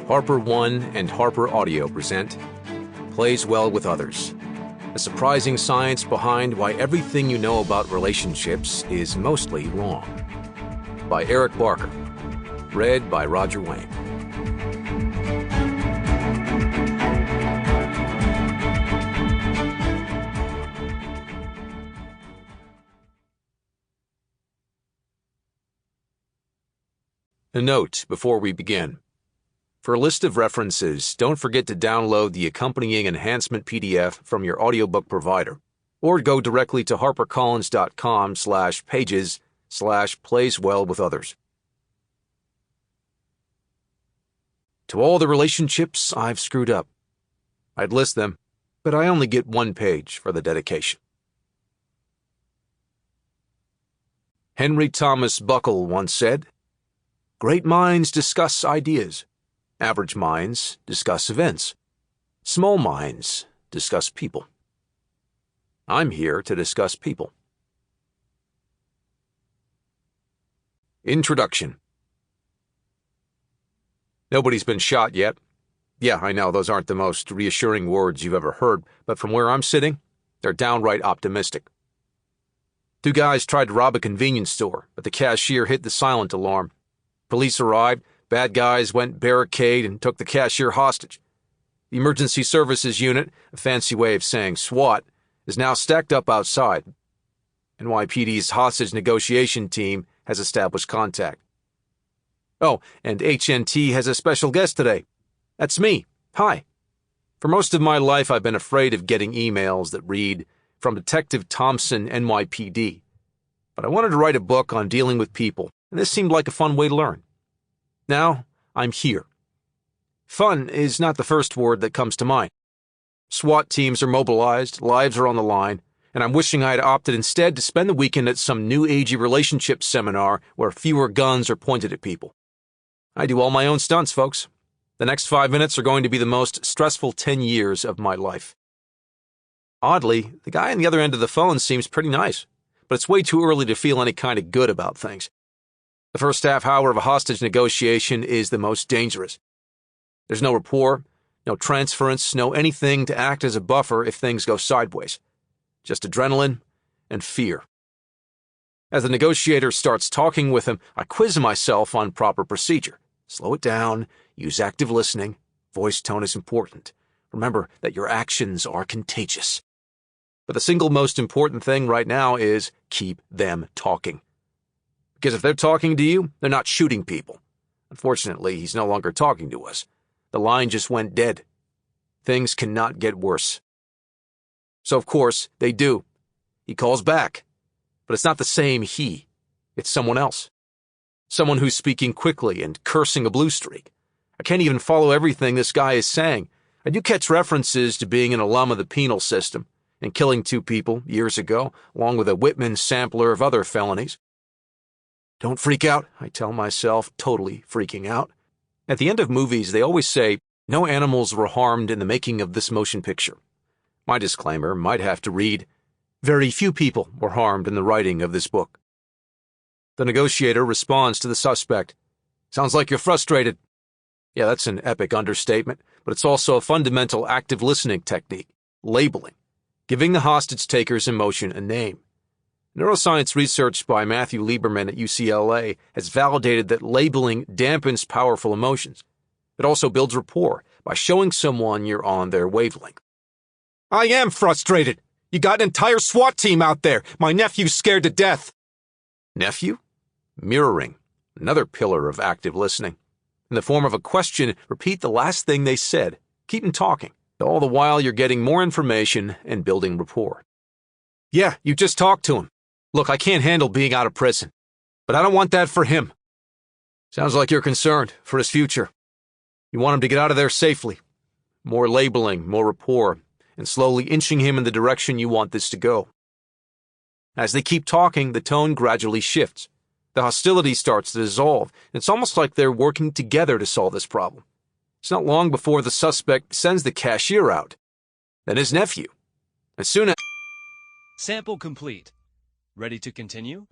Harper One and HarperAudio present Plays Well with Others, the surprising science behind why everything you know about relationships is mostly wrong. By Eric Barker. Read by Roger Wayne. A note before we begin. For a list of references, don't forget to download the accompanying enhancement PDF from your audiobook provider, or go directly to harpercollins.com/pages/playswellwithothers. To all the relationships I've screwed up. I'd list them, but I only get one page for the dedication. Henry Thomas Buckle once said, "Great minds discuss ideas. Average minds discuss events. Small minds discuss people." I'm here to discuss people. Introduction. Nobody's been shot yet. Yeah, I know those aren't the most reassuring words you've ever heard, but from where I'm sitting, they're downright optimistic. Two guys tried to rob a convenience store, but the cashier hit the silent alarm. Police arrived, bad guys went barricade and took the cashier hostage. The Emergency Services Unit, a fancy way of saying SWAT, is now stacked up outside. NYPD's hostage negotiation team has established contact. Oh, and HNT has a special guest today. That's me. Hi. For most of my life, I've been afraid of getting emails that read, "From Detective Thompson, NYPD." But I wanted to write a book on dealing with people, and this seemed like a fun way to learn. Now, I'm here. Fun is not the first word that comes to mind. SWAT teams are mobilized, lives are on the line, and I'm wishing I had opted instead to spend the weekend at some new agey relationship seminar where fewer guns are pointed at people. I do all my own stunts, folks. The next 5 minutes are going to be the most stressful 10 years of my life. Oddly, the guy on the other end of the phone seems pretty nice, but it's way too early to feel any kind of good about things. The first half hour of a hostage negotiation is the most dangerous. There's no rapport, no transference, no anything to act as a buffer if things go sideways. Just adrenaline and fear. As the negotiator starts talking with him, I quiz myself on proper procedure. Slow it down, use active listening. Voice tone is important. Remember that your actions are contagious. But the single most important thing right now is keep them talking. Because if they're talking to you, they're not shooting people. Unfortunately, he's no longer talking to us. The line just went dead. Things cannot get worse. So of course, they do. He calls back. But it's not the same he. It's someone else. Someone who's speaking quickly and cursing a blue streak. I can't even follow everything this guy is saying. I do catch references to being an alum of the penal system and killing 2 people years ago, along with a Whitman sampler of other felonies. Don't freak out, I tell myself, totally freaking out. At the end of movies, they always say, "No animals were harmed in the making of this motion picture." My disclaimer might have to read, "Very few people were harmed in the writing of this book." The negotiator responds to the suspect. "Sounds like you're frustrated." Yeah, that's an epic understatement, but it's also a fundamental active listening technique, labeling, giving the hostage taker's emotion a name. Neuroscience research by Matthew Lieberman at UCLA has validated that labeling dampens powerful emotions. It also builds rapport by showing someone you're on their wavelength. "I am frustrated. You got an entire SWAT team out there. My nephew's scared to death." Nephew? Mirroring, another pillar of active listening. In the form of a question, repeat the last thing they said. Keep them talking. All the while you're getting more information and building rapport. "Yeah, you just talked to him. Look, I can't handle being out of prison, but I don't want that for him." "Sounds like you're concerned for his future. You want him to get out of there safely." More labeling, more rapport, and slowly inching him in the direction you want this to go. As they keep talking, the tone gradually shifts. The hostility starts to dissolve. It's almost like they're working together to solve this problem. It's not long before the suspect sends the cashier out. Then his nephew. As soon as... Sample complete. Ready to continue?